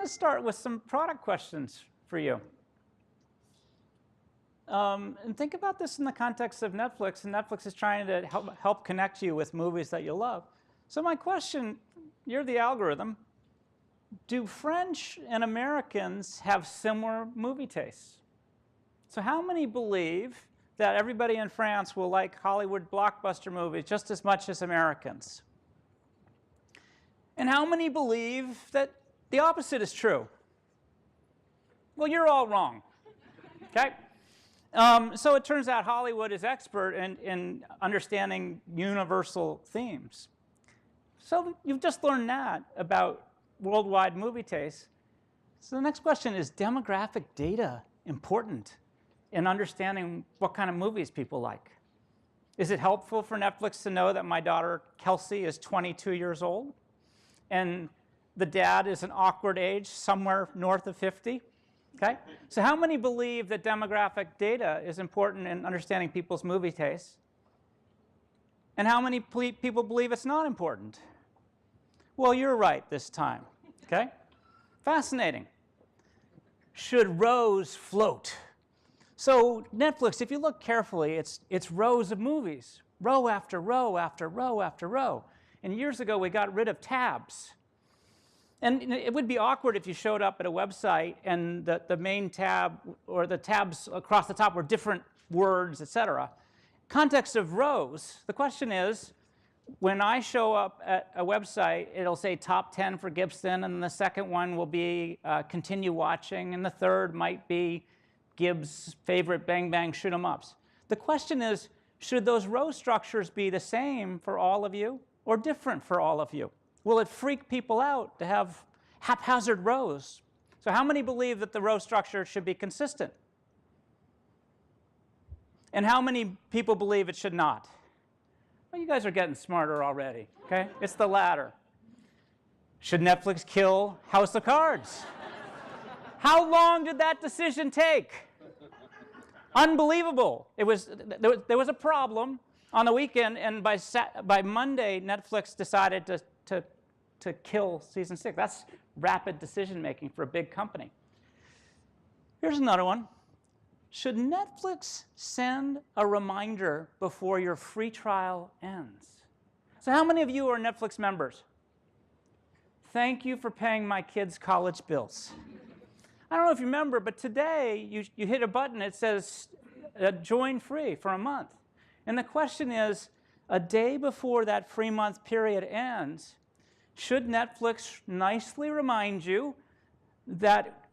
to start with some product questions for you. And think about this in the context of Netflix, and Netflix is trying to help connect you with movies that you love. So my question, you're the algorithm. Do French and Americans have similar movie tastes? So how many believe that everybody in France will like Hollywood blockbuster movies just as much as Americans? And how many believe that the opposite is true? Well, you're all wrong, okay? So it turns out Hollywood is expert in understanding universal themes. So you've just learned that about worldwide movie tastes. So the next question is demographic data important in understanding what kind of movies people like? Is it helpful for Netflix to know that my daughter Kelsey is 22 years old and the dad is an awkward age somewhere north of 50? Okay? So how many believe that demographic data is important in understanding people's movie tastes? And how many people believe it's not important? Well, you're right this time. Okay? Fascinating. Should rows float? So Netflix, if you look carefully, it's rows of movies, row after row after row after row. And years ago, we got rid of tabs. And it would be awkward if you showed up at a website and the main tab or the tabs across the top were different words, et cetera. Context of rows, the question is, when I show up at a website, it'll say top 10 for Gibson, and the second one will be continue watching, and the third might be Gibbs' favorite Bang Bang Shoot 'em Ups. The question is, should those row structures be the same for all of you or different for all of you? Will it freak people out to have haphazard rows? So how many believe that the row structure should be consistent? And how many people believe it should not? Well, you guys are getting smarter already, okay? It's the latter. Should Netflix kill House of Cards? How long did that decision take? Unbelievable. There was a problem on the weekend, and by Monday, Netflix decided to kill season 6. That's rapid decision making for a big company. Here's another one. Should Netflix send a reminder before your free trial ends? So how many of you are Netflix members? Thank you for paying my kids' college bills. I don't know if you remember, but today you hit a button, it says join free for a month. And the question is, a day before that free month period ends, should Netflix nicely remind you that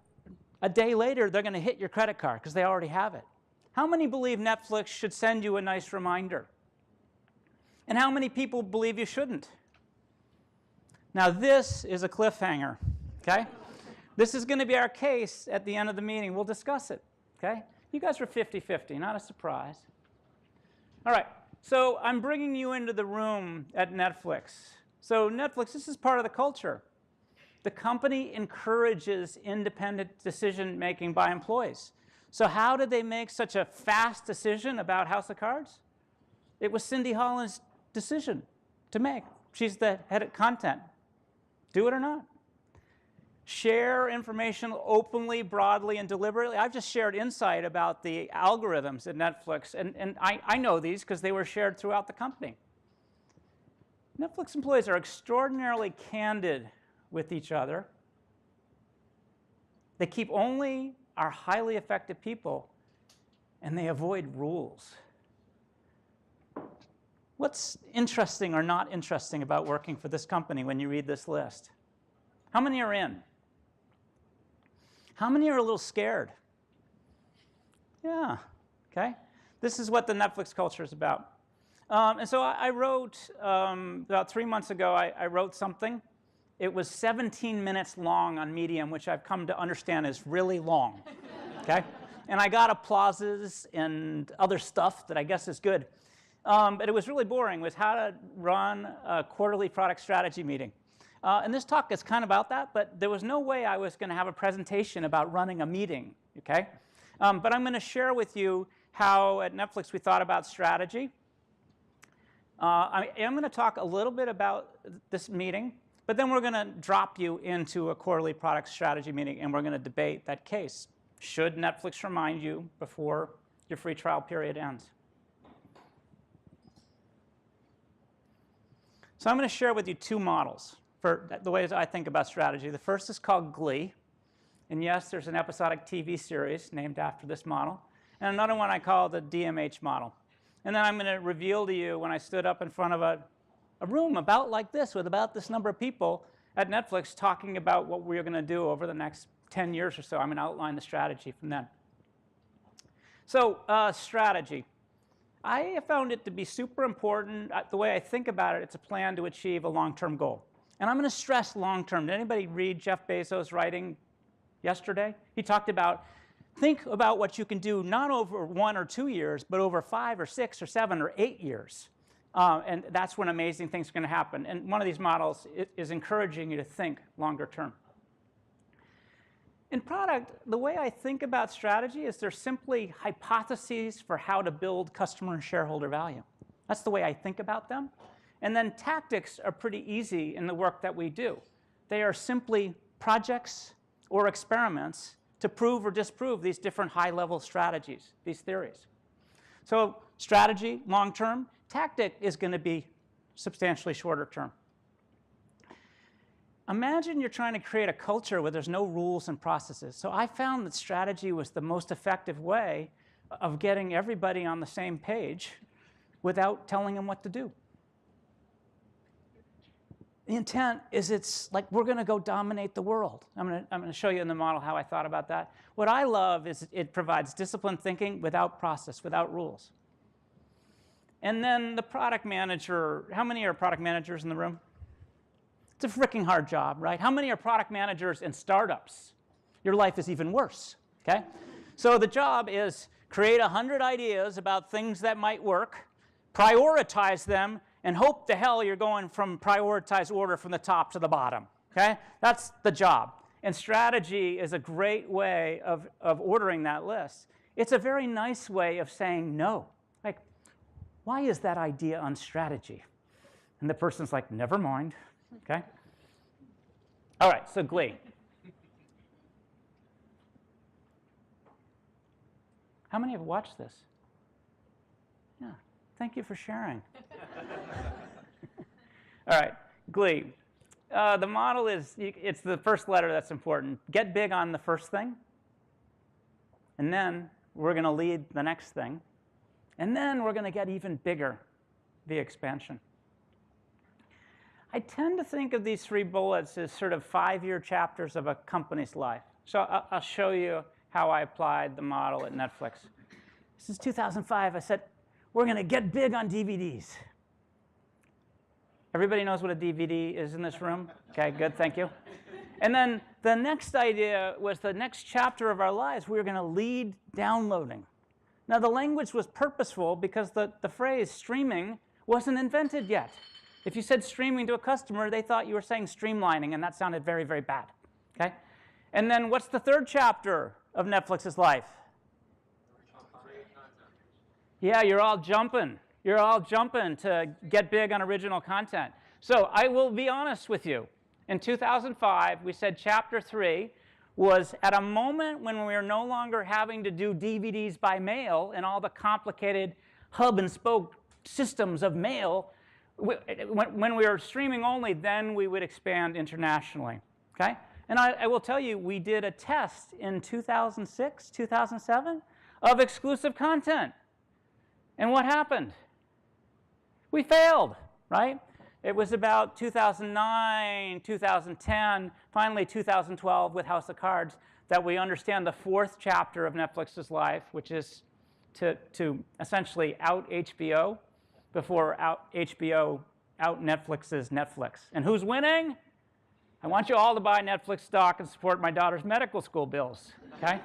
a day later they're going to hit your credit card because they already have it? How many believe Netflix should send you a nice reminder? And how many people believe you shouldn't? Now this is a cliffhanger, okay? This is going to be our case at the end of the meeting. We'll discuss it, okay? You guys were 50-50, not a surprise. All right, so I'm bringing you into the room at Netflix. So Netflix, this is part of the culture. The company encourages independent decision-making by employees. So how did they make such a fast decision about House of Cards? It was Cindy Holland's decision to make. She's the head of content. Do it or not. Share information openly, broadly, and deliberately. I've just shared insight about the algorithms at Netflix, and I know these because they were shared throughout the company. Netflix employees are extraordinarily candid with each other. They keep only our highly effective people, and they avoid rules. What's interesting or not interesting about working for this company when you read this list? How many are in? How many are a little scared? Yeah, okay. This is what the Netflix culture is about. And so I wrote, about 3 months ago, I wrote something. It was 17 minutes long on Medium, which I've come to understand is really long, okay? And I got applauses and other stuff that I guess is good. But it was really boring. It was how to run a quarterly product strategy meeting. And this talk is kind of about that, but there was no way I was going to have a presentation about running a meeting, okay? But I'm going to share with you how at Netflix we thought about strategy. I am going to talk a little bit about this meeting, But then we're going to drop you into a quarterly product strategy meeting, and we're going to debate that case. Should Netflix remind you before your free trial period ends? So I'm going to share with you two models for the ways I think about strategy. The first is called Glee. And yes, there's an episodic TV series named after this model. And another one I call the DMH model. And then I'm going to reveal to you when I stood up in front of a room about like this with about this number of people at Netflix talking about what we're going to do over the next 10 years or so. I'm going to outline the strategy from then. So strategy. I have found it to be super important. The way I think about it, it's a plan to achieve a long-term goal. And I'm going to stress long-term. Did anybody read Jeff Bezos' writing yesterday? He talked about, think about what you can do not over 1 or 2 years, but over 5 or 6 or 7 or 8 years. And that's when amazing things are going to happen. And one of these models is encouraging you to think longer term. In product, the way I think about strategy is they're simply hypotheses for how to build customer and shareholder value. That's the way I think about them. And then tactics are pretty easy in the work that we do. They are simply projects or experiments to prove or disprove these different high-level strategies, these theories. So strategy, long-term. Tactic is going to be substantially shorter term. Imagine you're trying to create a culture where there's no rules and processes. So I found that strategy was the most effective way of getting everybody on the same page without telling them what to do. The intent is it's like we're going to go dominate the world. I'm going to show you in the model how I thought about that. What I love is it provides disciplined thinking without process, without rules. And then the product manager, how many are product managers in the room? It's a freaking hard job, right? How many are product managers in startups? Your life is even worse, okay? So the job is create 100 ideas about things that might work, prioritize them, and hope the hell you're going from prioritized order from the top to the bottom, okay? That's the job. And strategy is a great way of ordering that list. It's a very nice way of saying no. Like, why is that idea on strategy? And the person's like, never mind, okay? All right, so Glee. How many have watched this? Yeah, thank you for sharing. All right, Glee. The model is, it's the first letter that's important. Get big on the first thing, and then we're going to lead the next thing, and then we're going to get even bigger via expansion. I tend to think of these 3 bullets as sort of 5-year chapters of a company's life. So I'll show you how I applied the model at Netflix. This is 2005. I said, we're going to get big on DVDs. Everybody knows what a DVD is in this room? Okay, good, thank you. And then the next idea was the next chapter of our lives, we were going to lead downloading. Now, the language was purposeful because the phrase streaming wasn't invented yet. If you said streaming to a customer, they thought you were saying streamlining, and that sounded very, very bad. Okay? And then what's the 3rd chapter of Netflix's life? Yeah, you're all jumping. You're all jumping to get big on original content. So I will be honest with you. In 2005, we said chapter 3 was at a moment when we were no longer having to do DVDs by mail and all the complicated hub and spoke systems of mail. When we were streaming only, then we would expand internationally. Okay? And I will tell you, we did a test in 2006, 2007 of exclusive content. And what happened? We failed, right? It was about 2009, 2010, finally 2012 with House of Cards that we understand the 4th chapter of Netflix's life, which is to essentially out HBO before HBO out Netflix's Netflix. And who's winning? I want you all to buy Netflix stock and support my daughter's medical school bills, okay?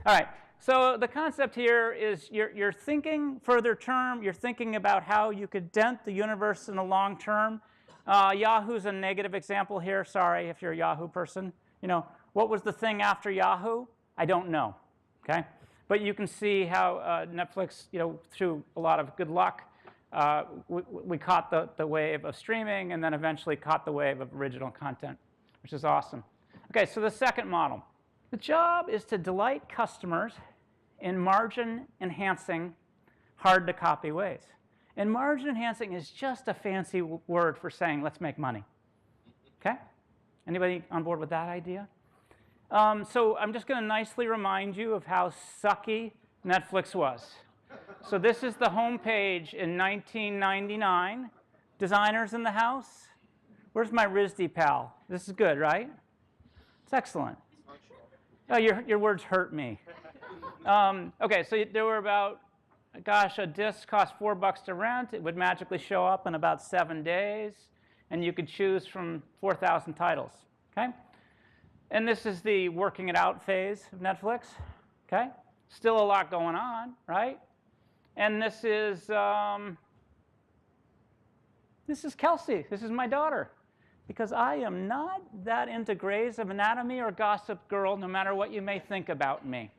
All right. So the concept here is you're thinking further term. You're thinking about how you could dent the universe in the long term. Yahoo's a negative example here. Sorry if you're a Yahoo person. You know, what was the thing after Yahoo? I don't know. Okay, but you can see how Netflix, you know, through a lot of good luck, we caught the wave of streaming and then eventually caught the wave of original content, which is awesome. OK, so the second model. The job is to delight customers in margin-enhancing, hard-to-copy ways. And margin-enhancing is just a fancy word for saying, let's make money. OK? Anybody on board with that idea? So I'm just going to nicely remind you of how sucky Netflix was. So this is the home page in 1999. Designers in the house? Where's my RISD pal? This is good, right? It's excellent. Oh, your words hurt me. OK, so there were about, gosh, a disc cost $4 to rent. It would magically show up in about 7 days. And you could choose from 4,000 titles. OK? And this is the working it out phase of Netflix. OK? Still a lot going on, right? And this is Kelsey. This is my daughter. Because I am not that into Grey's Anatomy or Gossip Girl, no matter what you may think about me.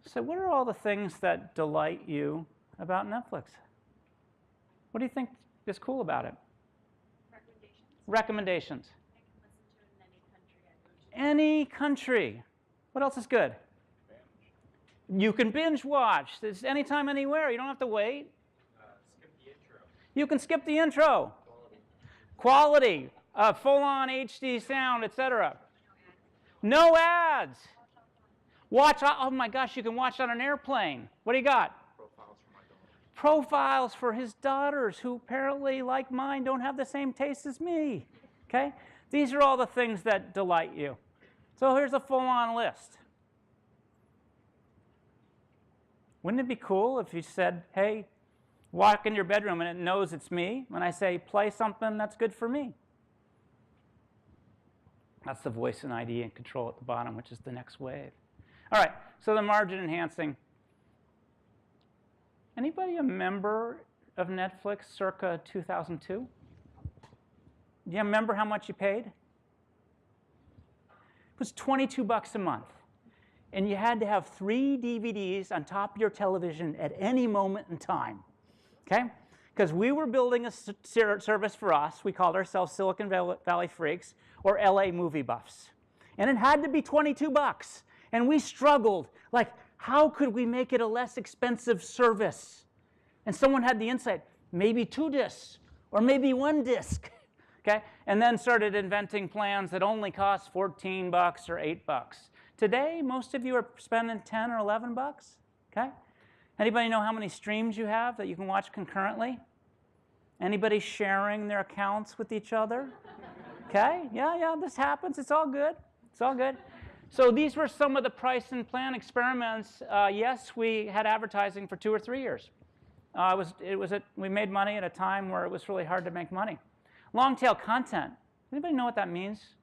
So what are all the things that delight you about Netflix? What do you think is cool about it? Recommendations. I can listen to it in any country I go to. Any country. What else is good? You can binge watch. It's anytime, anywhere. You don't have to wait. Skip the intro. You can skip the intro. Quality. Full-on HD sound, etc. No ads. Watch. Oh my gosh, you can watch on an airplane. What do you got? Profiles for his daughters, who apparently, like mine, don't have the same taste as me. Okay? These are all the things that delight you. So here's a full-on list. Wouldn't it be cool if you said, hey, walk in your bedroom and it knows it's me when I say, play something that's good for me? That's the voice and ID and control at the bottom, which is the next wave. All right, so the margin enhancing. Anybody a member of Netflix circa 2002? Do you remember how much you paid? It was $22 a month. And you had to have 3 DVDs on top of your television at any moment in time. Okay? Because we were building a service for us. We called ourselves Silicon Valley Freaks or LA Movie Buffs. And it had to be $22. And we struggled. Like, how could we make it a less expensive service? And someone had the insight, maybe 2 discs, or maybe 1 disc. Okay? And then started inventing plans that only cost $14 or $8. Today, most of you are spending $10 or $11. Okay? Anybody know how many streams you have that you can watch concurrently? Anybody sharing their accounts with each other? Okay? Yeah, this happens. It's all good. It's all good. So these were some of the price and plan experiments. Yes, we had advertising for 2 or 3 years. We made money at a time where it was really hard to make money. Long tail content. Anybody know what that means?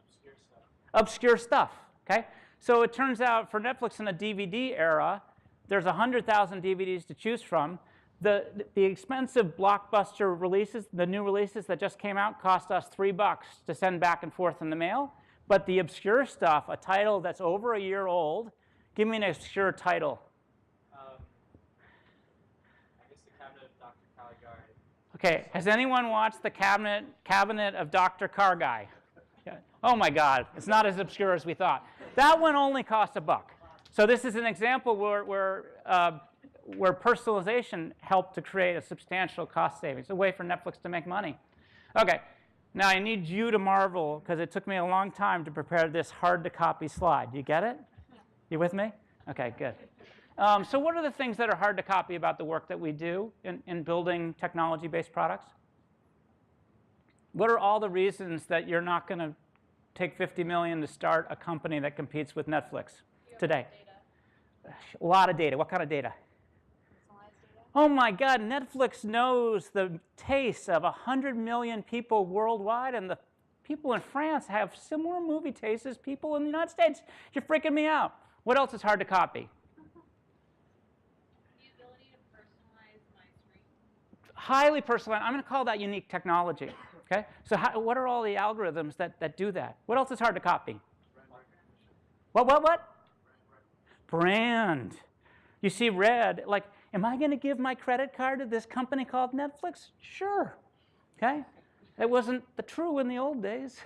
Obscure stuff. Obscure stuff. Okay? So it turns out for Netflix in the DVD era, there's 100,000 DVDs to choose from. The expensive blockbuster releases, the new releases that just came out, cost us $3 to send back and forth in the mail. But the obscure stuff, a title that's over a year old, give me an obscure title. I guess the Cabinet of Dr. Caligari. Okay, has anyone watched the Cabinet of Dr. Carguy? Yeah. Oh my God, it's not as obscure as we thought. That one only cost $1. So this is an example where personalization helped to create a substantial cost savings, a way for Netflix to make money. Okay. Now, I need you to marvel, because it took me a long time to prepare this hard-to-copy slide. You get it? You with me? OK, good. So what are the things that are hard to copy about the work that we do in building technology-based products? What are all the reasons that you're not going to take $50 million to start a company that competes with Netflix today? Data. A lot of data. What kind of data? Oh my God, Netflix knows the tastes of 100 million people worldwide, and the people in France have similar movie tastes as people in the United States. You're freaking me out. What else is hard to copy? The ability to personalize my screen. Highly personalized. I'm going to call that unique technology. Okay? So what are all the algorithms that do that? What else is hard to copy? What? Brand. You see red, like, am I going to give my credit card to this company called Netflix? Sure. Okay? It wasn't true in the old days.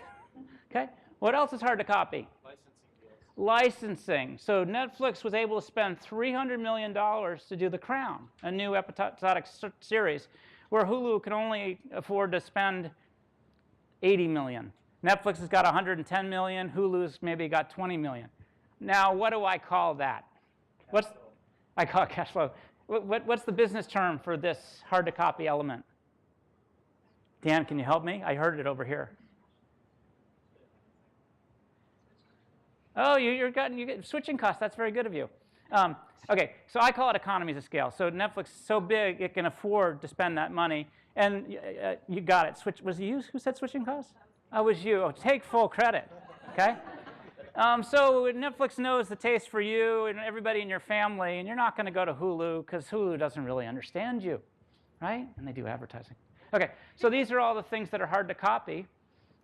Okay? What else is hard to copy? Licensing deals. Licensing. So Netflix was able to spend $300 million to do The Crown, a new episodic series, where Hulu can only afford to spend $80 million. Netflix has got $110 million. Hulu's maybe got $20 million. Now, what do I call that? I call it cash flow. What's the business term for this hard-to-copy element? Dan, can you help me? I heard it over here. Oh, you get switching costs. That's very good of you. Okay, so I call it economies of scale. So Netflix is so big, it can afford to spend that money. And you got it. Was it you who said switching costs? Oh, it was you. Oh, take full credit. Okay? So Netflix knows the taste for you and everybody in your family, and you're not going to go to Hulu because Hulu doesn't really understand you, right? And they do advertising. Okay, so these are all the things that are hard to copy.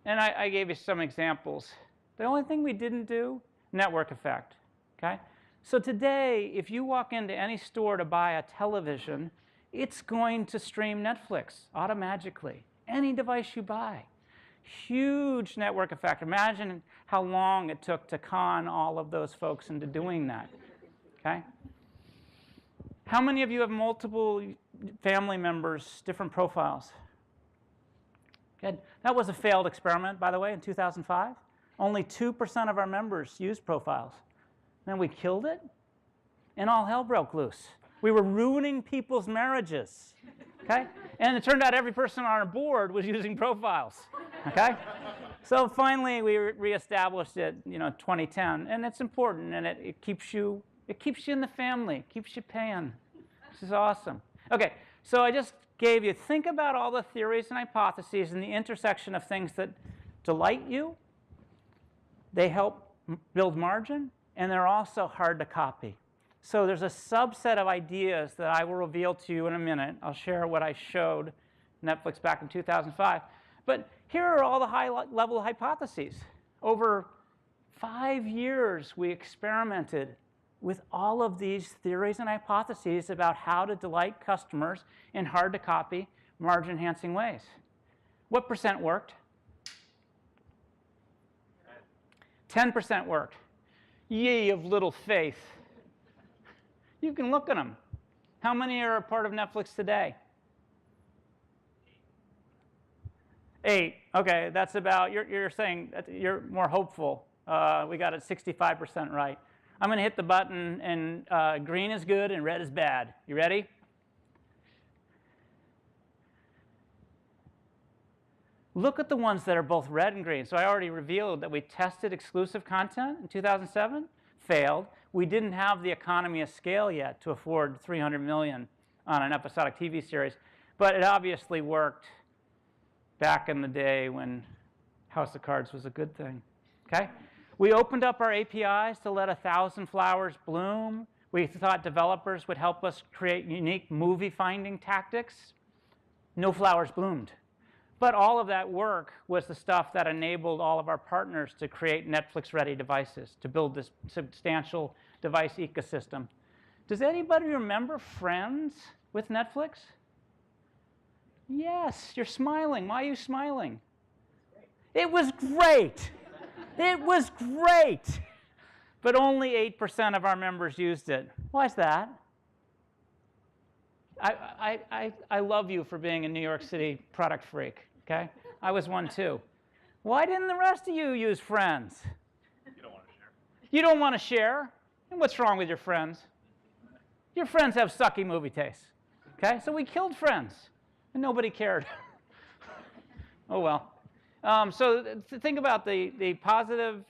And I gave you some examples. The only thing we didn't do, network effect. Okay? So today, if you walk into any store to buy a television, it's going to stream Netflix automatically. Any device you buy. Huge network effect. Imagine how long it took to con all of those folks into doing that. Okay? How many of you have multiple family members, different profiles? Good. That was a failed experiment, by the way, in 2005. Only 2% of our members used profiles. Then we killed it, and all hell broke loose. We were ruining people's marriages, okay? And it turned out every person on our board was using profiles, okay? So finally, we reestablished it, 2010, and it's important, and it keeps you in the family, keeps you paying. This is awesome. Okay, so I just gave you, think about all the theories and hypotheses and the intersection of things that delight you. They help build margin, and they're also hard to copy. So there's a subset of ideas that I will reveal to you in a minute. I'll share what I showed Netflix back in 2005. But here are all the high-level hypotheses. Over 5 years, we experimented with all of these theories and hypotheses about how to delight customers in hard-to-copy, margin-enhancing ways. What percent worked? 10% worked. Ye of little faith. You can look at them. How many are a part of Netflix today? 8. Okay, that's about, you're saying that you're more hopeful. We got it 65% right. I'm going to hit the button, and green is good and red is bad. You ready? Look at the ones that are both red and green. So I already revealed that we tested exclusive content in 2007, failed. We didn't have the economy of scale yet to afford $300 million on an episodic TV series, but it obviously worked back in the day when House of Cards was a good thing. Okay? We opened up our APIs to let 1,000 flowers bloom. We thought developers would help us create unique movie finding tactics. No flowers bloomed. But all of that work was the stuff that enabled all of our partners to create Netflix-ready devices, to build this substantial device ecosystem. Does anybody remember Friends with Netflix? Yes, you're smiling. Why are you smiling? It was great. It was great. But only 8% of our members used it. Why is that? I love you for being a New York City product freak, okay? I was one too. Why didn't the rest of you use Friends? You don't want to share. You don't want to share? And what's wrong with your friends? Your friends have sucky movie tastes, okay? So we killed Friends, and nobody cared. Oh, well. So think about the positive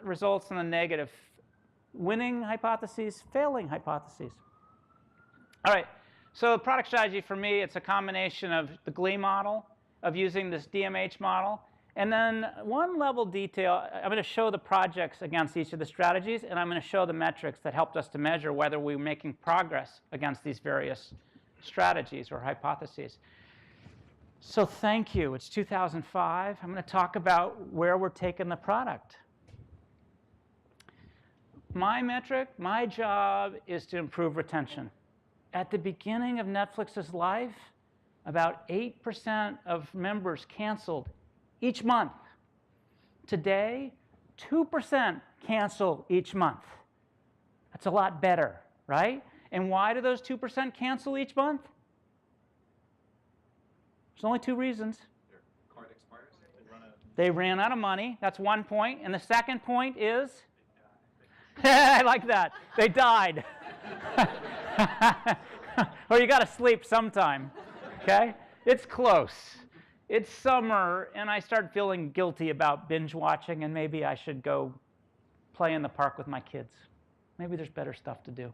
results and the negative. Winning hypotheses, failing hypotheses. All right. So the product strategy for me, it's a combination of the GLEE model, of using this DMH model, and then one level detail. I'm going to show the projects against each of the strategies, and I'm going to show the metrics that helped us to measure whether we were making progress against these various strategies or hypotheses. So thank you. It's 2005. I'm going to talk about where we're taking the product. My metric, my job is to improve retention. At the beginning of Netflix's life, about 8% of members canceled each month. Today, 2% cancel each month. That's a lot better, right? And why do those 2% cancel each month? There's only two reasons. Their card expires. They ran out of money. That's one point. And the second point is, I like that. They died. Or you got to sleep sometime. Okay? It's close. It's summer, and I start feeling guilty about binge watching, and maybe I should go play in the park with my kids. Maybe there's better stuff to do.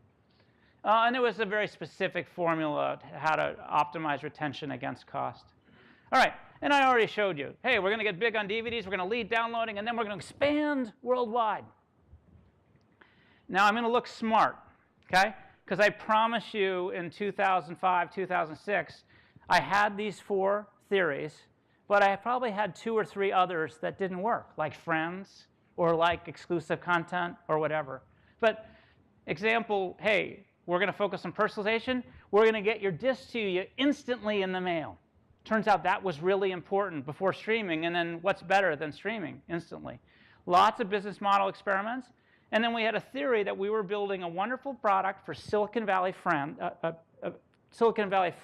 And it was a very specific formula how to optimize retention against cost. All right, and I already showed you. Hey, we're going to get big on DVDs. We're going to lead downloading, and then we're going to expand worldwide. Now I'm going to look smart, okay? Because I promise you in 2005, 2006, I had these 4 theories, but I probably had 2 or 3 others that didn't work, like Friends or like exclusive content or whatever. But example, hey, we're going to focus on personalization. We're going to get your disc to you instantly in the mail. Turns out that was really important before streaming, and then what's better than streaming instantly? Lots of business model experiments. And then we had a theory that we were building a wonderful product for Silicon Valley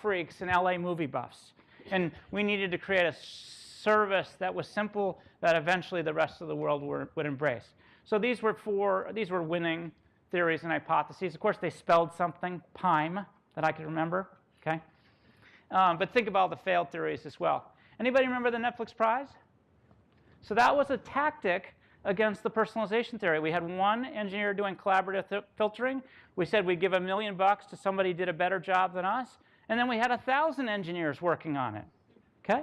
freaks and LA movie buffs. And we needed to create a service that was simple that eventually the rest of the world would embrace. So these were winning theories and hypotheses. Of course, they spelled something, PIME, that I could remember. Okay? But think about the failed theories as well. Anybody remember the Netflix prize? So that was a tactic against the personalization theory. We had one engineer doing collaborative filtering. We said we'd give $1 million to somebody who did a better job than us. And then we had 1,000 engineers working on it. Okay?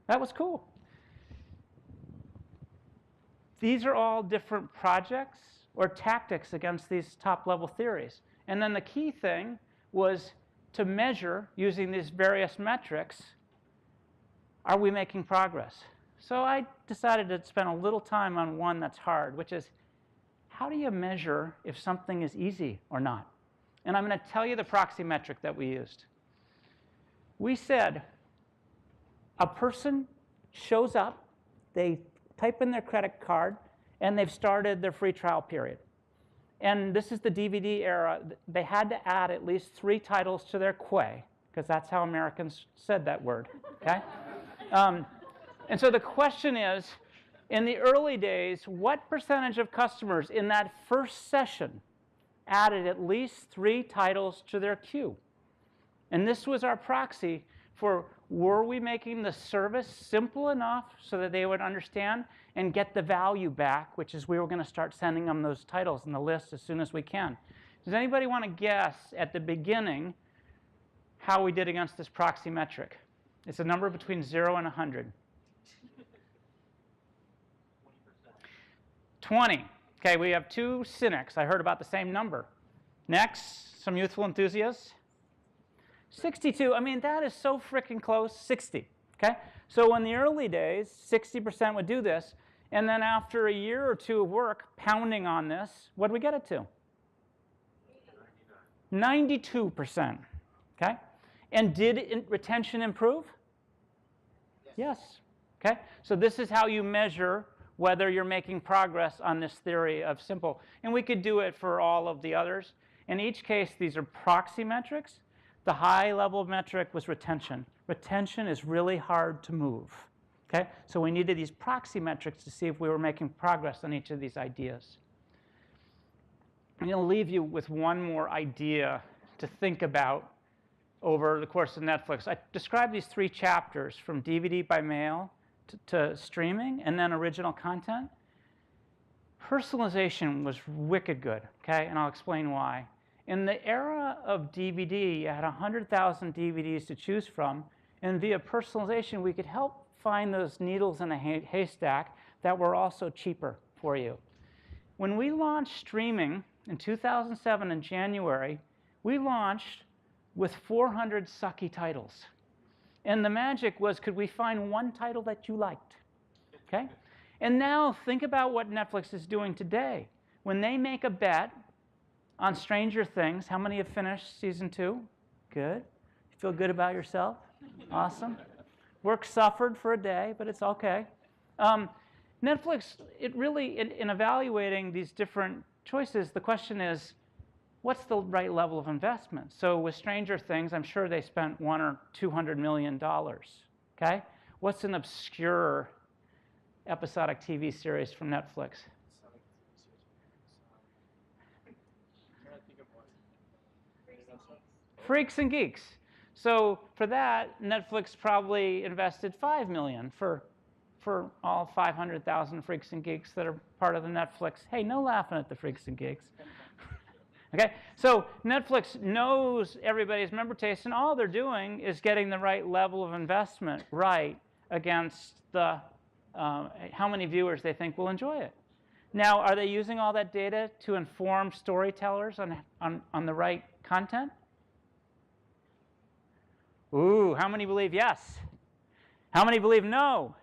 That was cool. These are all different projects or tactics against these top-level theories. And then the key thing was to measure, using these various metrics, are we making progress? So I decided to spend a little time on one that's hard, which is, how do you measure if something is easy or not? And I'm going to tell you the proxy metric that we used. We said a person shows up, they type in their credit card, and they've started their free trial period. And this is the DVD era. They had to add at least 3 titles to their queue, because that's how Americans said that word. Okay? And so the question is, in the early days, what percentage of customers in that first session added at least 3 titles to their queue? And this was our proxy for, were we making the service simple enough so that they would understand and get the value back, which is we were going to start sending them those titles in the list as soon as we can. Does anybody want to guess at the beginning how we did against this proxy metric? It's a number between 0 and 100. 20. Okay, we have 2 cynics. I heard about the same number. Next, some youthful enthusiasts. 62. I mean, that is so freaking close. 60. Okay? So in the early days, 60% would do this. And then after a year or 2 of work pounding on this, what did we get it to? 92%. Okay? And did retention improve? Yes. Okay? So this is how you measure whether you're making progress on this theory of simple. And we could do it for all of the others. In each case, these are proxy metrics. The high-level metric was retention. Retention is really hard to move. Okay? So we needed these proxy metrics to see if we were making progress on each of these ideas. I'm going to leave you with one more idea to think about over the course of Netflix. I described these 3 chapters, from DVD by mail to streaming, and then original content. Personalization was wicked good, okay? And I'll explain why. In the era of DVD, you had 100,000 DVDs to choose from, and via personalization, we could help find those needles in a haystack that were also cheaper for you. When we launched streaming in 2007 in January, we launched with 400 sucky titles. And the magic was, could we find one title that you liked? Okay? And now think about what Netflix is doing today. When they make a bet, On Stranger Things, how many have finished season 2? Good. You feel good about yourself? Awesome. Work suffered for a day, but it's okay. Netflix, it really, in evaluating these different choices, the question is, what's the right level of investment? So with Stranger Things, I'm sure they spent $100 or $200 million. Okay? What's an obscure episodic TV series from Netflix? Freaks and Geeks. So for that, Netflix probably invested $5 million for all 500,000 Freaks and Geeks that are part of the Netflix. Hey, no laughing at the Freaks and Geeks. Okay, so Netflix knows everybody's member taste, and all they're doing is getting the right level of investment right against the how many viewers they think will enjoy it. Now, are they using all that data to inform storytellers on the right content? Ooh, how many believe yes? How many believe no?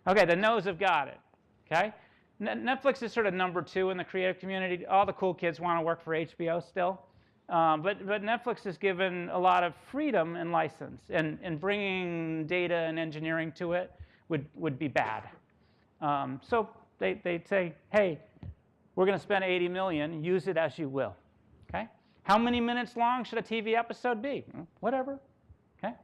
Okay, the no's have got it. Okay, Netflix is sort of number 2 in the creative community. All the cool kids want to work for HBO still, but Netflix is given a lot of freedom and license, and bringing data and engineering to it would be bad. So they'd say, hey, we're going to spend $80 million. Use it as you will. Okay, how many minutes long should a TV episode be? Whatever. Okay.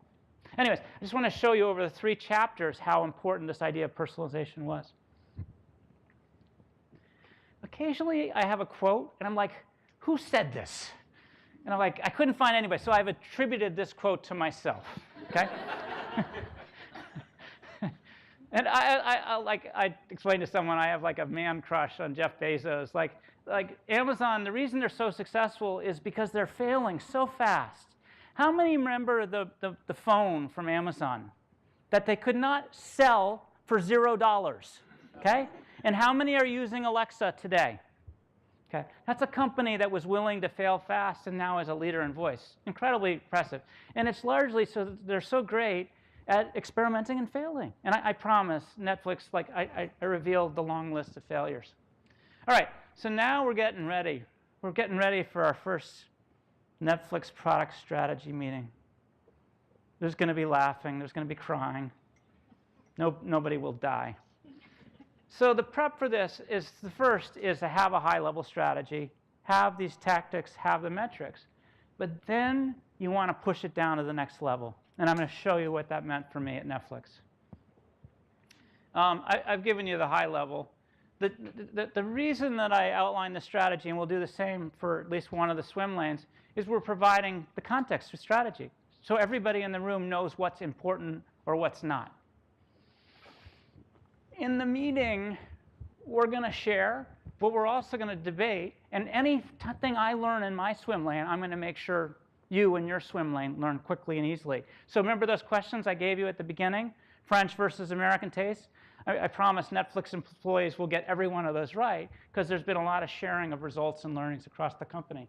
Anyways, I just want to show you over the 3 chapters how important this idea of personalization was. Occasionally, I have a quote, and I'm like, who said this? And I'm like, I couldn't find anybody, so I've attributed this quote to myself. Okay. And I explained to someone, I have like a man crush on Jeff Bezos. Like Amazon, the reason they're so successful is because they're failing so fast. How many remember the phone from Amazon that they could not sell for $0? Okay? And how many are using Alexa today? Okay? That's a company that was willing to fail fast and now is a leader in voice. Incredibly impressive. And it's largely so that they're so great at experimenting and failing. And I promise, Netflix, like I revealed the long list of failures. All right, so now we're getting ready. We're getting ready for our first Netflix product strategy meeting. There's going to be laughing. There's going to be crying. Nobody will die. So the prep for this is, the first is to have a high-level strategy, have these tactics, have the metrics. But then you want to push it down to the next level. And I'm going to show you what that meant for me at Netflix. I've given you the high level. The reason that I outline the strategy, and we'll do the same for at least one of the swim lanes, is we're providing the context for strategy. So everybody in the room knows what's important or what's not. In the meeting, we're going to share, but we're also going to debate. And anything I learn in my swim lane, I'm going to make sure you in your swim lane learn quickly and easily. So remember those questions I gave you at the beginning? French versus American taste? I promise Netflix employees will get every one of those right, because there's been a lot of sharing of results and learnings across the company.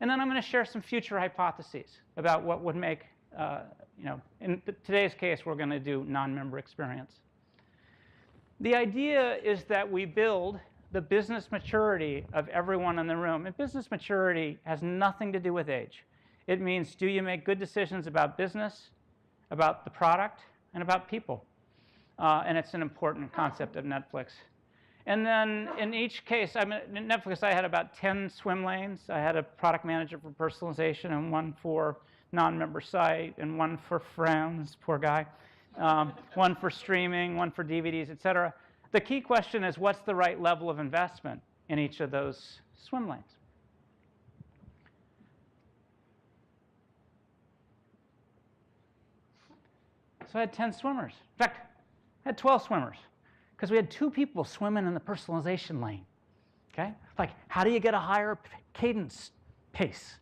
And then I'm going to share some future hypotheses about what would make, in today's case, we're going to do non-member experience. The idea is that we build the business maturity of everyone in the room. And business maturity has nothing to do with age. It means, do you make good decisions about business, about the product, and about people? And it's an important concept of Netflix. And then in each case, in Netflix, I had about 10 swim lanes. I had a product manager for personalization, and one for non-member site, and one for friends, poor guy, one for streaming, one for DVDs, et cetera. The key question is, what's the right level of investment in each of those swim lanes? So I had 10 swimmers. In fact, I had 12 swimmers, because we had 2 people swimming in the personalization lane. Okay? Like, how do you get a higher cadence pace?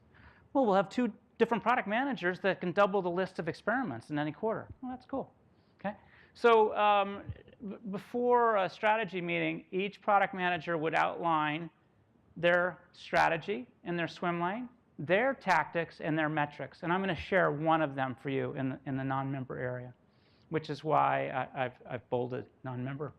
Well, we'll have 2 different product managers that can double the list of experiments in any quarter. Well, that's cool. Okay? So before a strategy meeting, each product manager would outline their strategy in their swim lane, their tactics, and their metrics. And I'm going to share one of them for you in the non-member area, which is why I've bolded non-member.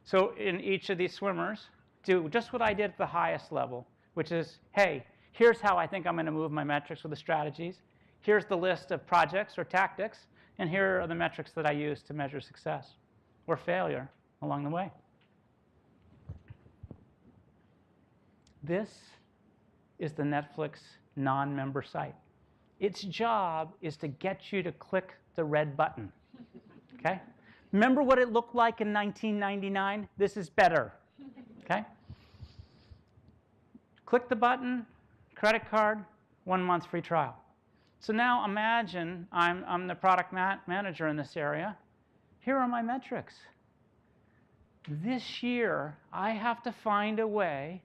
So in each of these swimmers, do just what I did at the highest level, which is, hey, here's how I think I'm going to move my metrics with the strategies. Here's the list of projects or tactics, and here are the metrics that I use to measure success or failure along the way. This is the Netflix non-member site. Its job is to get you to click the red button. Okay? Remember what it looked like in 1999? This is better. Okay? Click the button, credit card, 1 month free trial. So now imagine I'm the product manager in this area. Here are my metrics. This year, I have to find a way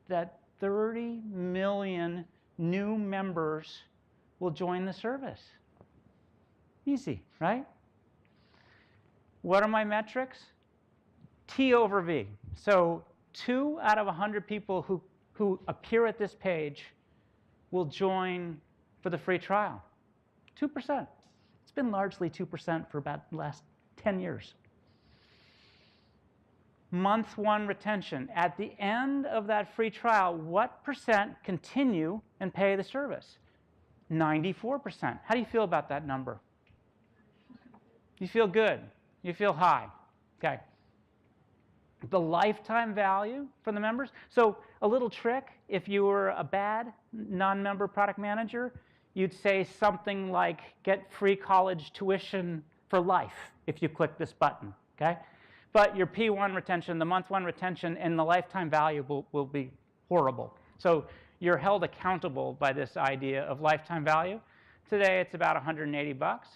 that 30 million new members will join the service. Easy, right? What are my metrics? T over V. So 2 out of 100 people who appear at this page will join for the free trial. 2%. It's been largely 2% for about the last 10 years. Month 1 retention. At the end of that free trial, what percent continue and pay the service? 94%. How do you feel about that number? You feel good. You feel high. Okay. The lifetime value for the members. So a little trick, if you were a bad non-member product manager, you'd say something like, get free college tuition for life if you click this button. Okay? But your P1 retention, the month 1 retention, and the lifetime value will be horrible. So you're held accountable by this idea of lifetime value. Today, it's about 180 bucks.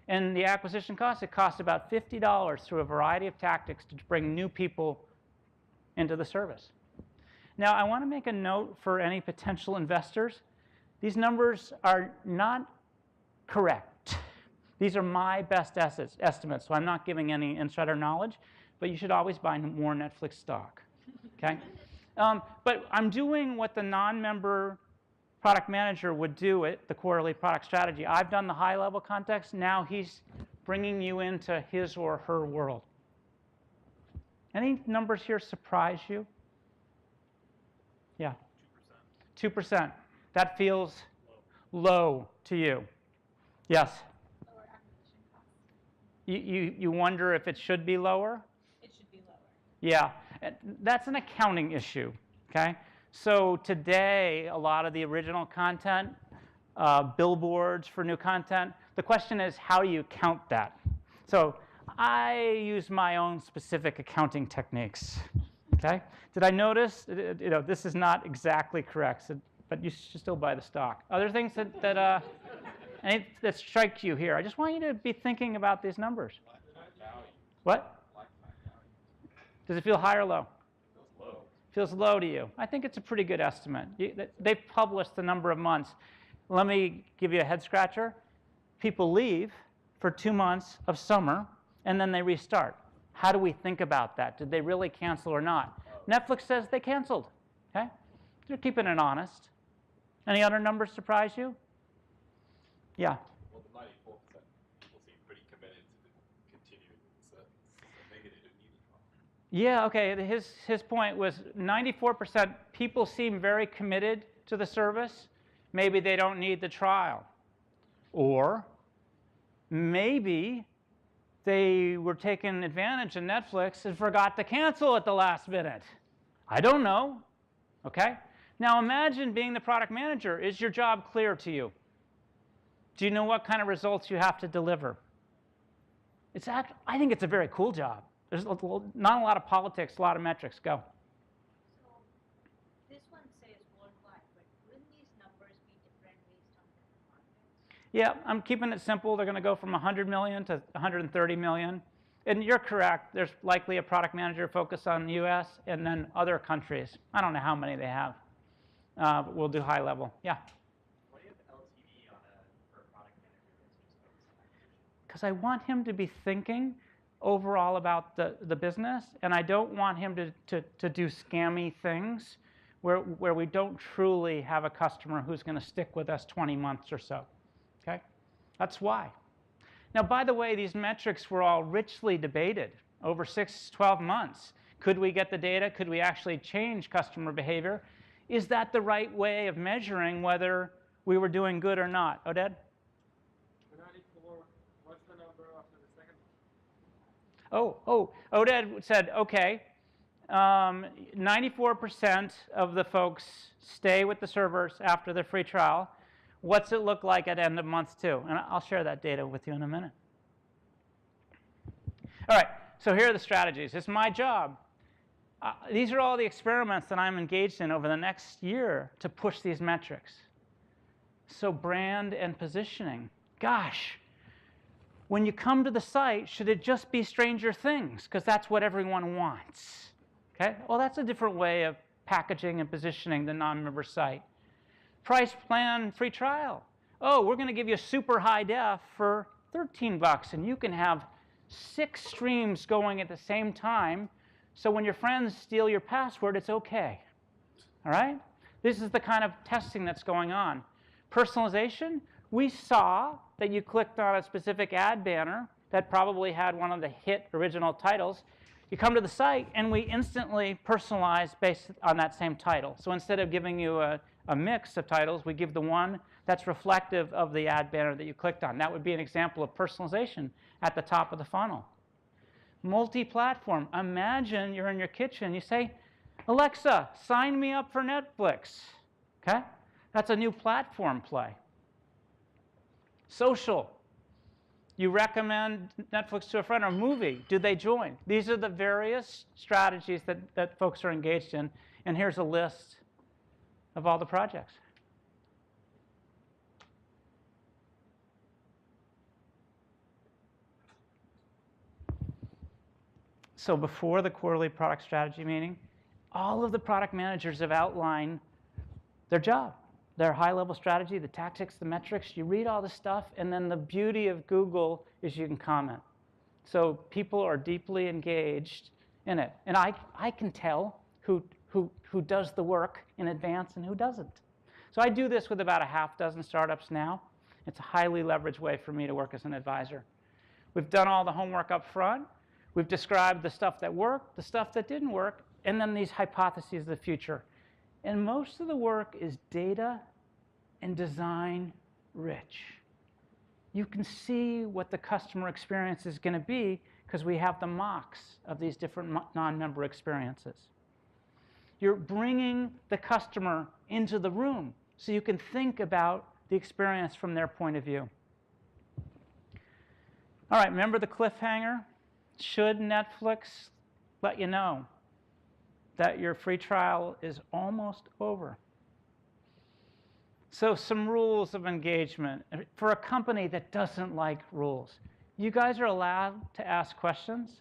And the acquisition cost, it costs about $50 through a variety of tactics to bring new people into the service. Now, I want to make a note for any potential investors. These numbers are not correct. These are my best estimates, so I'm not giving any insider knowledge. But you should always buy more Netflix stock, okay? But I'm doing what the non-member product manager would do at the quarterly product strategy. I've done the high-level context. Now he's bringing you into his or her world. Any numbers here surprise you? Yeah. 2%. 2%. That feels low to you. Yes? Lower acquisition cost. You wonder if it should be lower? Yeah, that's an accounting issue, okay? So today, a lot of the original content, billboards for new content, the question is, how do you count that? So I use my own specific accounting techniques, okay? Did I notice, this is not exactly correct, but you should still buy the stock. Other things that strike you here? I just want you to be thinking about these numbers. What? Does it feel high or low? Feels low. Feels low to you. I think it's a pretty good estimate. They've published the number of months. Let me give you a head scratcher. People leave for 2 months of summer, and then they restart. How do we think about that? Did they really cancel or not? Netflix says they canceled. Okay? They're keeping it honest. Any other numbers surprise you? Yeah. Well, the 94% people seem pretty committed to continue. So maybe they didn't need a trial. Yeah, okay. His point was 94% people seem very committed to the service. Maybe they don't need the trial. Or maybe they were taking advantage of Netflix and forgot to cancel at the last minute. I don't know. Okay? Now imagine being the product manager. Is your job clear to you? Do you know what kind of results you have to deliver? I think it's a very cool job. There's not a lot of politics, a lot of metrics. Go. So this one says worldwide, but wouldn't these numbers be different based on different markets? Yeah, I'm keeping it simple. They're going to go from 100 million to 130 million. And you're correct. There's likely a product manager focused on the US and then other countries. I don't know how many they have. But we'll do high level. Yeah? Why do you have LTV for a product manager that's just focused on acquisition? Because I want him to be thinking overall about the business, and I don't want him to do scammy things where we don't truly have a customer who's going to stick with us 20 months or so. Okay? That's why. Now, by the way, these metrics were all richly debated over 6 to 12 months. Could we get the data? Could we actually change customer behavior? Is that the right way of measuring whether we were doing good or not? Oded? 94, what's the number after the second one? Oded said, okay, 94% of the folks stay with the servers after the free trial. What's it look like at end of month 2? And I'll share that data with you in a minute. All right, so here are the strategies. It's my job. These are all the experiments that I'm engaged in over the next year to push these metrics. So brand and positioning. Gosh, when you come to the site, should it just be Stranger Things? Because that's what everyone wants. Okay? Well, that's a different way of packaging and positioning the non-member site. Price plan free trial. Oh, we're going to give you super high def for $13, and you can have 6 streams going at the same time, so when your friends steal your password, it's okay. All right? This is the kind of testing that's going on. Personalization, we saw that you clicked on a specific ad banner that probably had one of the hit original titles. You come to the site, and we instantly personalize based on that same title. So instead of giving you a mix of titles, we give the one that's reflective of the ad banner that you clicked on. That would be an example of personalization at the top of the funnel. Multi-platform. Imagine you're in your kitchen. You say, Alexa, sign me up for Netflix. Okay? That's a new platform play. Social. You recommend Netflix to a friend or a movie. Do they join? These are the various strategies that folks are engaged in. And here's a list of all the projects. So before the quarterly product strategy meeting, all of the product managers have outlined their job, their high-level strategy, the tactics, the metrics. You read all the stuff, and then the beauty of Google is you can comment. So people are deeply engaged in it. And I can tell who does the work in advance and who doesn't. So I do this with about a half dozen startups now. It's a highly leveraged way for me to work as an advisor. We've done all the homework up front. We've described the stuff that worked, the stuff that didn't work, and then these hypotheses of the future. And most of the work is data and design rich. You can see what the customer experience is going to be because we have the mocks of these different non-member experiences. You're bringing the customer into the room so you can think about the experience from their point of view. All right, remember the cliffhanger? Should Netflix let you know that your free trial is almost over? So some rules of engagement for a company that doesn't like rules. You guys are allowed to ask questions.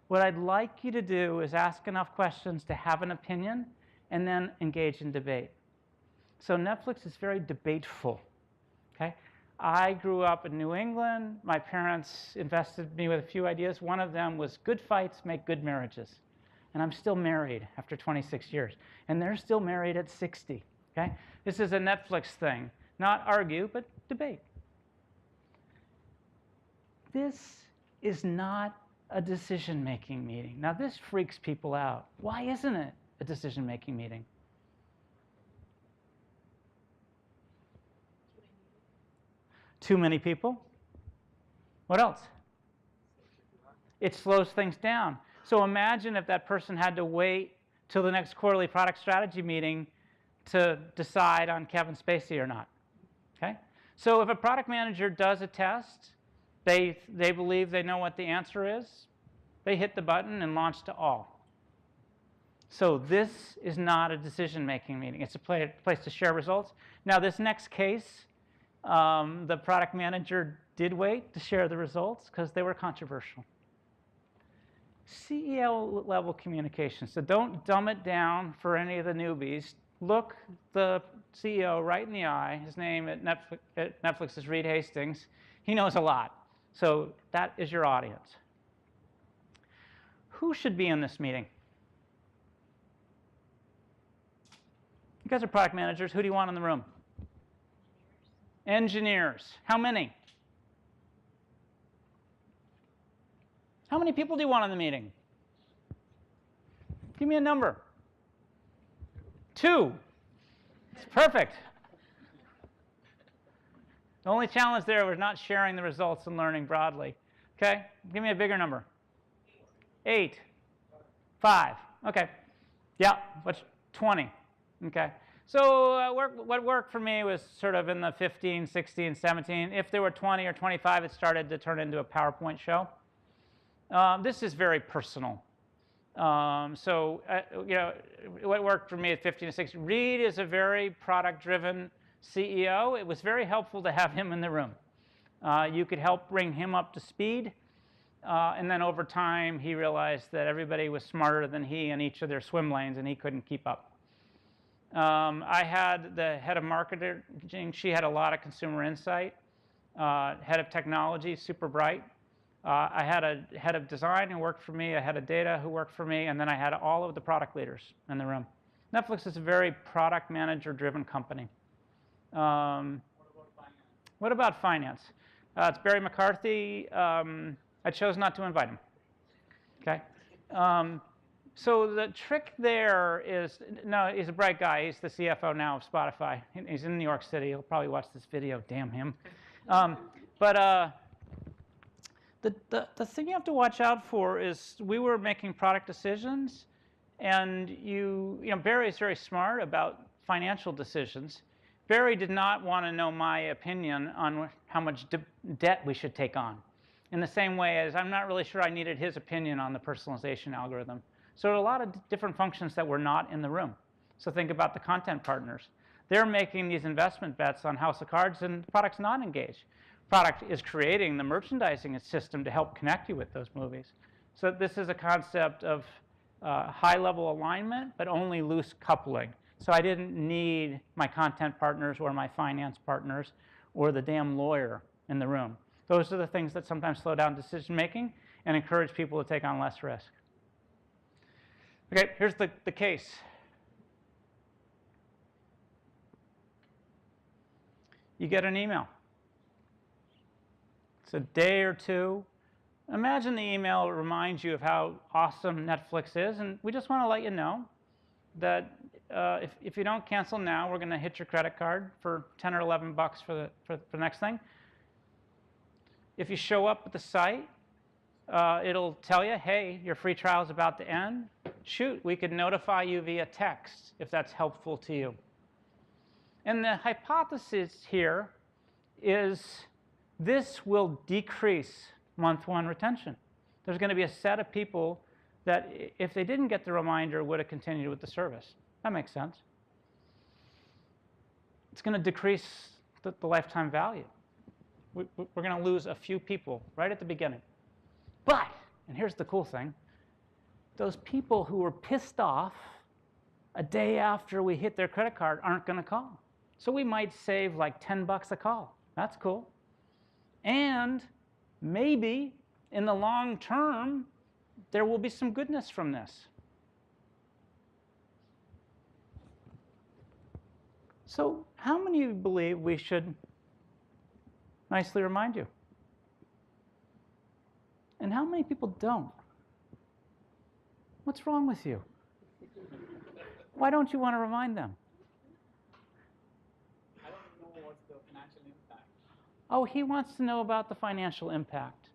What I'd like you to do is ask enough questions to have an opinion and then engage in debate. So Netflix is very debateful. Okay? I grew up in New England. My parents invested me with a few ideas. One of them was good fights make good marriages. And I'm still married after 26 years. And they're still married at 60. Okay? This is a Netflix thing. Not argue, but debate. This is not a decision-making meeting. Now, this freaks people out. Why isn't it a decision-making meeting? Too many people. What else? It slows things down. So imagine if that person had to wait till the next quarterly product strategy meeting to decide on Kevin Spacey or not. Okay? So if a product manager does a test, they believe they know what the answer is, they hit the button and launch to all. So this is not a decision-making meeting. It's a place to share results. Now, this next case, the product manager did wait to share the results because they were controversial. CEO-level communication. So don't dumb it down for any of the newbies. Look the CEO right in the eye. His name at Netflix is Reed Hastings. He knows a lot. So that is your audience. Who should be in this meeting? You guys are product managers. Who do you want in the room? Engineers. How many? How many people do you want in the meeting? Give me a number. 2. It's perfect. The only challenge there was not sharing the results and learning broadly. Okay, give me a bigger number. 8. 5. Okay. Yeah, what's 20? Okay. So what worked for me was sort of in the 15, 16, 17. If there were 20 or 25, it started to turn into a PowerPoint show. This is very personal. So you know, what worked for me at 15 to 16, Reed is a very product-driven CEO. It was very helpful to have him in the room. You could help bring him up to speed. And then over time, he realized that everybody was smarter than he in each of their swim lanes, and he couldn't keep up. I had the head of marketing. She had a lot of consumer insight. Head of technology, super bright. I had a head of design who worked for me, a head of data who worked for me, and then I had all of the product leaders in the room. Netflix is a very product manager-driven company. What about finance? It's Barry McCarthy. I chose not to invite him. Okay. So the trick there is, no, he's a bright guy. He's the CFO now of Spotify. He's in New York City. He'll probably watch this video. Damn him. The thing you have to watch out for is we were making product decisions, and you know, Barry's very smart about financial decisions. Barry did not want to know my opinion on how much debt we should take on, in the same way as I'm not really sure I needed his opinion on the personalization algorithm. So there are a lot of different functions that were not in the room. So think about the content partners. They're making these investment bets on House of Cards, and the product's not engaged. Product is creating the merchandising system to help connect you with those movies. So this is a concept of high-level alignment, but only loose coupling. So I didn't need my content partners or my finance partners or the damn lawyer in the room. Those are the things that sometimes slow down decision-making and encourage people to take on less risk. Okay, here's the case. You get an email. It's a day or two. Imagine the email reminds you of how awesome Netflix is, and we just want to let you know that if you don't cancel now, we're going to hit your credit card for 10 or 11 bucks for the next thing. If you show up at the site, it'll tell you, hey, your free trial is about to end. Shoot, we could notify you via text if that's helpful to you. And the hypothesis here is this will decrease month 1 retention. There's going to be a set of people that, if they didn't get the reminder, would have continued with the service. That makes sense. It's going to decrease the lifetime value. We're going to lose a few people right at the beginning. But, and here's the cool thing, those people who were pissed off a day after we hit their credit card aren't going to call. So we might save like 10 bucks a call. That's cool. And maybe in the long term, there will be some goodness from this. So how many of you believe we should nicely remind you? And how many people don't? What's wrong with you? Why don't you want to remind them? I don't know what's the financial impact. Oh, he wants to know about the financial impact.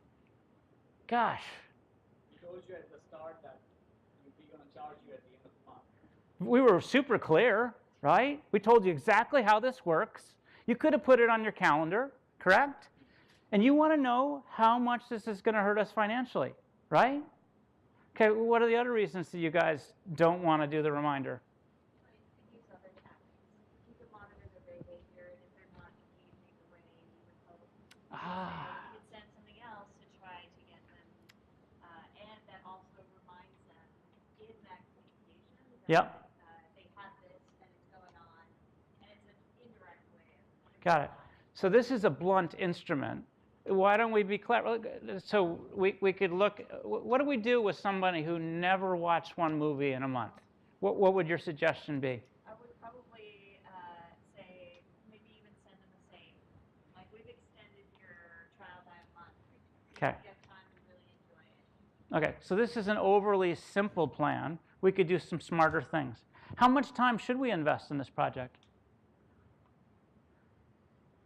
Gosh. He told you at the start that we're going to charge you at the end of the month. We were super clear, right? We told you exactly how this works. You could have put it on your calendar, correct? And you want to know how much this is going to hurt us financially, right? Okay, what are the other reasons that you guys don't want to do the reminder? Use other tactics. You can monitor their behavior, and if they're not engaging the way you would hope, you could send something else to try to get them, and that also reminds them in that communication that Yep. They have this and it's going on, and it's an indirect way of Got it. So this is a blunt instrument. Why don't we be clever? So we could look, what do we do with somebody who never watched one movie in a month? What would your suggestion be? I would probably say maybe even send them the same. Like, we've extended your trial by a month. Okay. You have time to really enjoy it. Okay, so this is an overly simple plan. we could do some smarter things. How much time should we invest in this project?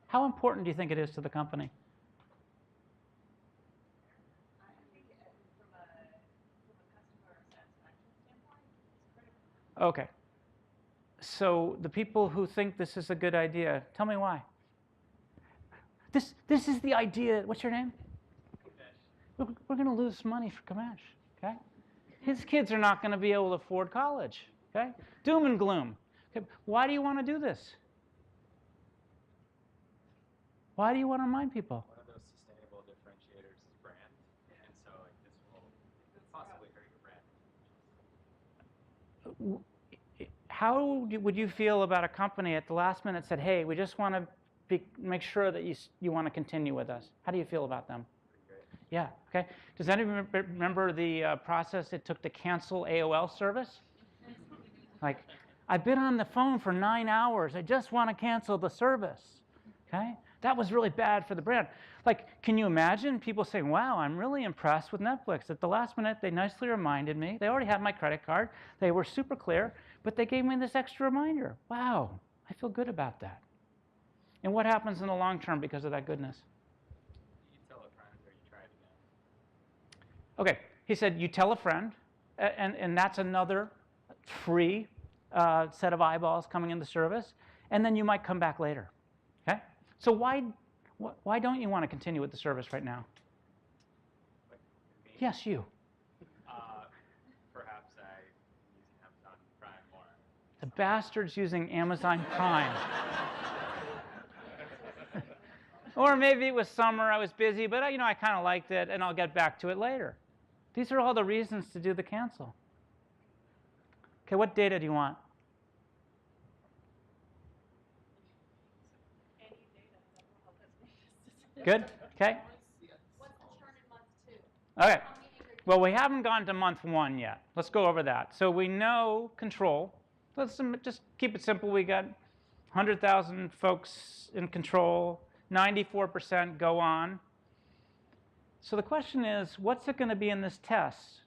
How important do you think it is to the company? I think from a customer satisfaction standpoint, it's critical. Okay. So the people who think this is a good idea, tell me why. This is the idea. What's your name? We're going to lose money for Kamesh, okay? His kids are not going to be able to afford college, okay? Doom and gloom. Okay, why do you want to do this? Why do you want to remind people? One of those sustainable differentiators is brand, and so this will possibly hurt your brand. How would you feel about a company at the last minute said, hey, we just want to make sure that you want to continue with us? How do you feel about them? Yeah, okay. Does anyone remember the process it took to cancel AOL service? Like, I've been on the phone for 9 hours. I just want to cancel the service, okay? That was really bad for the brand. Like, can you imagine people saying, wow, I'm really impressed with Netflix. At the last minute, they nicely reminded me. They already had my credit card. They were super clear, but they gave me this extra reminder. Wow, I feel good about that. And what happens in the long term because of that goodness? You tell a friend or you try it again. Okay, he said you tell a friend, and that's another free set of eyeballs coming in the service, and then you might come back later, okay? So why don't you want to continue with the service right now? Like me, Yes, you. perhaps I use Amazon Prime more. The bastard's using Amazon Prime. Or maybe it was summer, I was busy, but I kind of liked it, and I'll get back to it later. These are all the reasons to do the cancel. Okay, what data do you want? Any data that will help us make this decision. Good? Okay. What's the churn in month 2? Okay. How many angry Well, we haven't gone to month 1 yet. Let's go over that. So we know control. Let's just keep it simple. We got 100,000 folks in control. 94% go on. So the question is, what's it going to be in this test?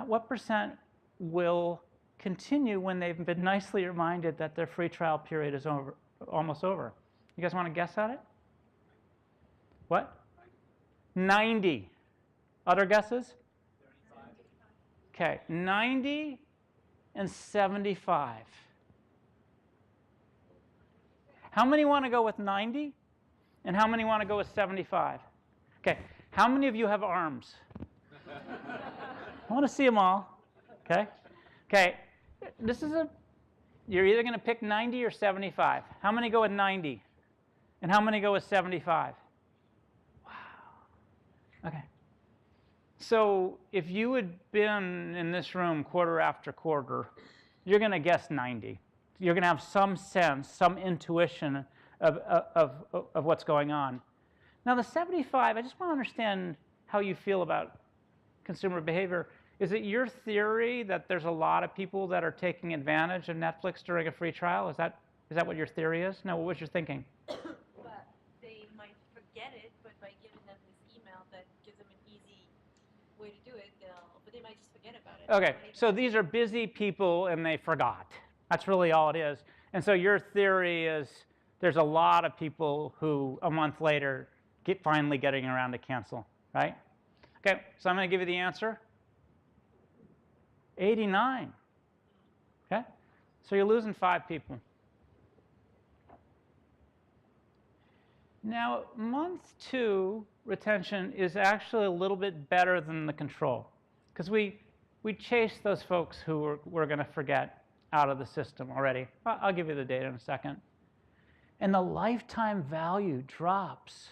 What percent will continue when they've been nicely reminded that their free trial period is almost over? You guys want to guess at it? What? 90. Other guesses? 35. Okay, 90 and 75. How many want to go with 90? And how many want to go with 75? Okay, how many of you have arms? I want to see them all. Okay? Okay, you're either going to pick 90 or 75. How many go with 90? And how many go with 75? Wow. Okay. So if you had been in this room quarter after quarter, you're going to guess 90. You're going to have some sense, some intuition of what's going on. Now the 75, I just want to understand how you feel about consumer behavior. Is it your theory that there's a lot of people that are taking advantage of Netflix during a free trial? Is that what your theory is? No, what was your thinking? But they might forget it, but by giving them this email that gives them an easy way to do it, but they might just forget about it. Okay, so these are busy people and they forgot. That's really all it is. And so your theory is there's a lot of people who a month later finally getting around to cancel, right? Okay, so I'm going to give you the answer. 89. Okay, so you're losing 5 people. Now, month 2 retention is actually a little bit better than the control because we chase those folks who we're going to forget out of the system already. I'll give you the data in a second. And the lifetime value drops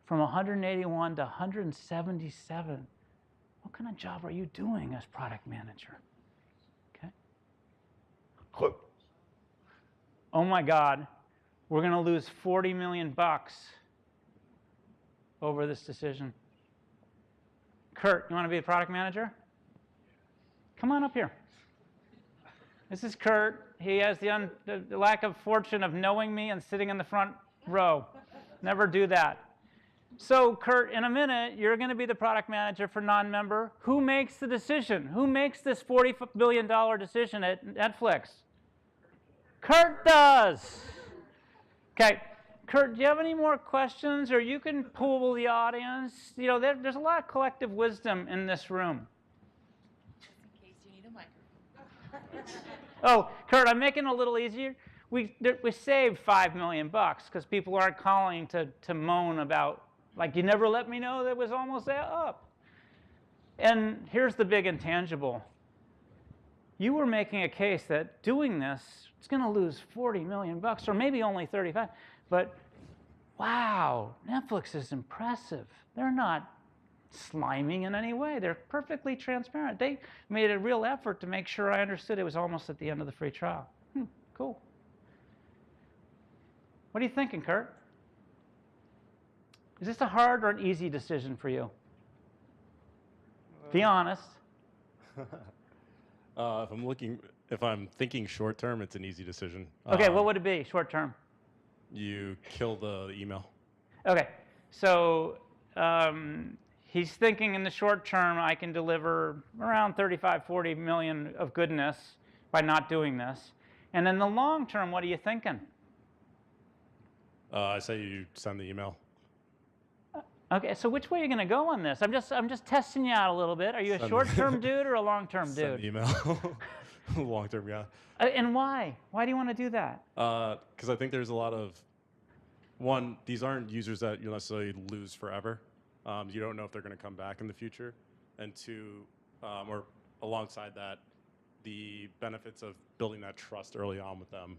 from 181 to 177. What kind of job are you doing as product manager? Okay. Oh my God, we're going to lose $40 million over this decision. Kurt, you want to be the product manager? Come on up here. This is Kurt. He has the lack of fortune of knowing me and sitting in the front row. Never do that. So, Kurt, in a minute, you're going to be the product manager for non-member. Who makes the decision? Who makes this $40 billion decision at Netflix? Kurt does. Okay. Kurt, do you have any more questions? Or you can poll the audience. You know, there's a lot of collective wisdom in this room. Just in case you need a microphone. Oh, Kurt, I'm making it a little easier. We saved $5 million because people aren't calling to moan about, like, you never let me know that was almost up. And here's the big intangible. You were making a case that doing this, it's going to lose $40 million, or maybe only 35. But wow, Netflix is impressive. They're not sliming in any way. They're perfectly transparent. They made a real effort to make sure I understood it was almost at the end of the free trial. Cool. What are you thinking, Kurt? Is this a hard or an easy decision for you? Be honest. If I'm thinking short term, it's an easy decision. Okay, what would it be, short term? You kill the email. Okay, so he's thinking in the short term, I can deliver around 35, 40 million of goodness by not doing this. And in the long term, what are you thinking? I say you send the email. Okay, so which way are you going to go on this? I'm just testing you out a little bit. Are you a short-term dude or a long-term dude? Send the email. Long-term, yeah. And why? Why do you want to do that? Because I think there's a lot of, one, these aren't users that you'll necessarily lose forever. You don't know if they're going to come back in the future. And two, or alongside that, the benefits of building that trust early on with them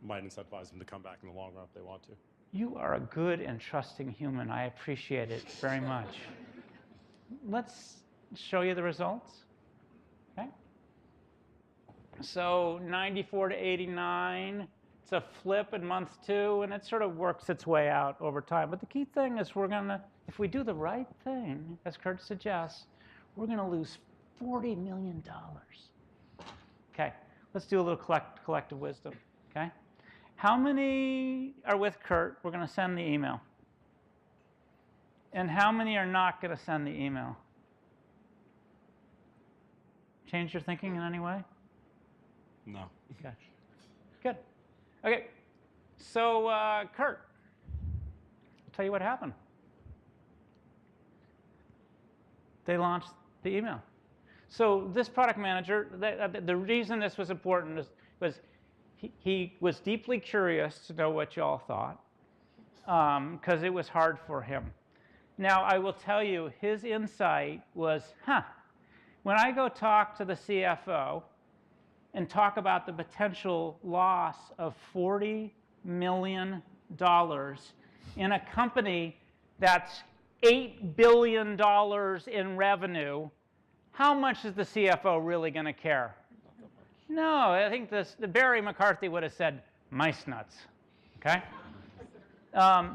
might incentivize them to come back in the long run if they want to. You are a good and trusting human. I appreciate it very much. Let's show you the results. Okay. So 94 to 89. It's a flip in month 2, and it sort of works its way out over time. But the key thing is we're going to, if we do the right thing, as Kurt suggests, we're going to lose $40 million. Okay. Let's do a little collective wisdom. Okay. How many are with Kurt? We're going to send the email. And how many are not going to send the email? Change your thinking in any way? No. Okay. Good. Okay. So, Kurt, I'll tell you what happened. They launched the email. So this product manager, the reason this was important was he was deeply curious to know what you all thought because it was hard for him. Now, I will tell you, his insight was, when I go talk to the CFO and talk about the potential loss of $40 million in a company that's $8 billion in revenue, how much is the CFO really going to care? No, I think the Barry McCarthy would have said, mice nuts, okay?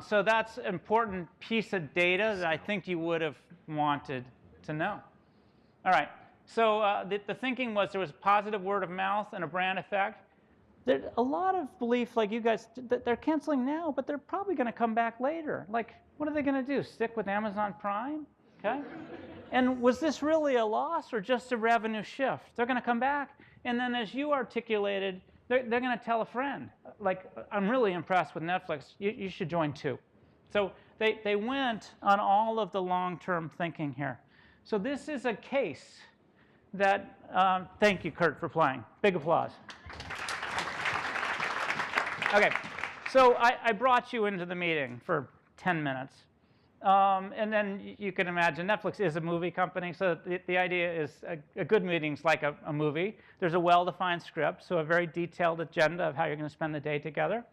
So that's an important piece of data that I think you would have wanted to know. All right, so the thinking was there was positive word of mouth and a brand effect. There's a lot of belief, like you guys, that they're canceling now, but they're probably going to come back later. Like, what are they going to do, stick with Amazon Prime? Okay? And was this really a loss or just a revenue shift? They're going to come back. And then as you articulated, they're going to tell a friend. Like, I'm really impressed with Netflix. You should join too. So they went on all of the long-term thinking here. So this is a case that, thank you, Kurt, for playing. Big applause. Okay, so I brought you into the meeting for 10 minutes. And then you can imagine Netflix is a movie company, so the idea is a good meeting's like a movie. There's a well-defined script, so a very detailed agenda of how you're going to spend the day together.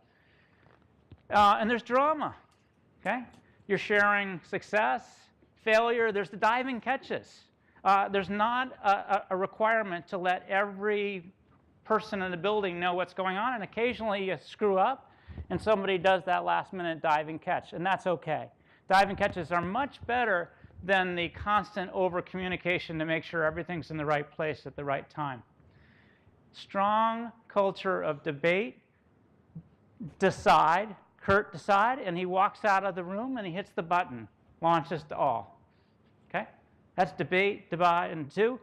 And there's drama, okay? You're sharing success, failure. There's the diving catches. There's not a requirement to let every person in the building know what's going on, and occasionally you screw up, and somebody does that last-minute diving catch, and that's okay. Diving catches are much better than the constant over-communication to make sure everything's in the right place at the right time. Strong culture of debate, decide, Kurt decide, and he walks out of the room and he hits the button. launches to all. Okay? That's debate, divide, and do.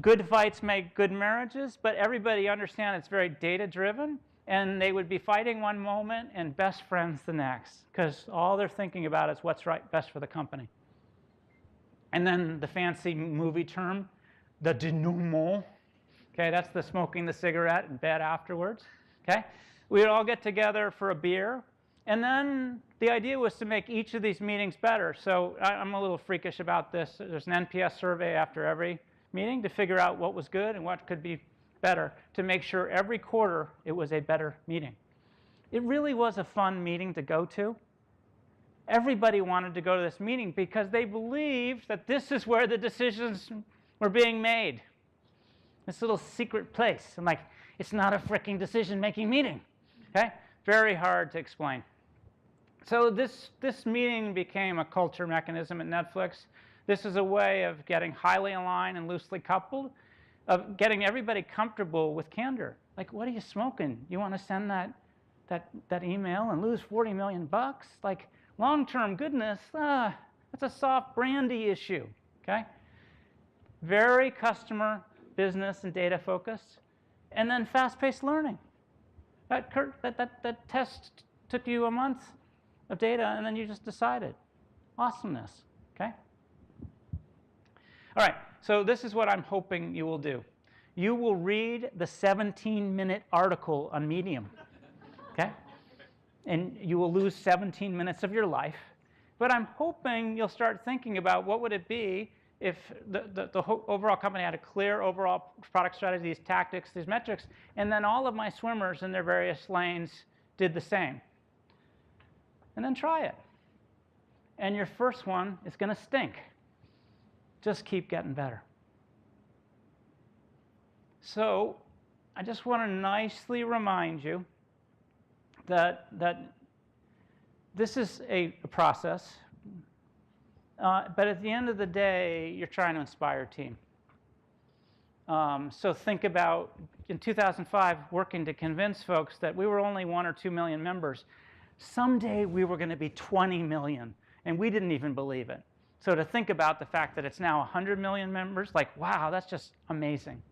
Good fights make good marriages, but everybody understands it's very data-driven, and they would be fighting one moment and best friends the next, because all they're thinking about is what's right, best for the company. And then the fancy movie term, the denouement. Okay, that's the smoking the cigarette and bed afterwards. Okay, we would all get together for a beer, and then the idea was to make each of these meetings better. So I'm a little freakish about this. There's an NPS survey after every meeting to figure out what was good and what could be better, to make sure every quarter it was a better meeting. It really was a fun meeting to go to. Everybody wanted to go to this meeting because they believed that this is where the decisions were being made. This little secret place. I'm like, it's not a freaking decision-making meeting. Okay? Very hard to explain. So this meeting became a culture mechanism at Netflix. This is a way of getting highly aligned and loosely coupled, of getting everybody comfortable with candor. Like, what are you smoking? You want to send that email and lose 40 million bucks? Like, long-term goodness, that's a soft brandy issue. Okay? Very customer, business, and data focused. And then fast-paced learning. That test took you a month of data, and then you just decided. Awesomeness. Okay? All right, so this is what I'm hoping you will do. You will read the 17-minute article on Medium, okay? And you will lose 17 minutes of your life. But I'm hoping you'll start thinking about what would it be if the overall company had a clear overall product strategy, these tactics, these metrics, and then all of my swimmers in their various lanes did the same. And then try it. And your first one is going to stink. Just keep getting better. So I just want to nicely remind you that this is a process, but at the end of the day, you're trying to inspire your team. So think about, in 2005, working to convince folks that we were only 1 or 2 million members. Someday we were going to be 20 million, and we didn't even believe it. So to think about the fact that it's now 100 million members, like, wow, that's just amazing.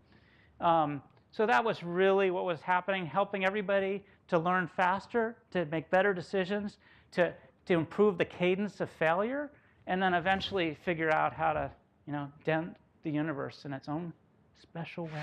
So that was really what was happening, helping everybody to learn faster, to make better decisions, to improve the cadence of failure, and then eventually figure out how to, dent the universe in its own special way.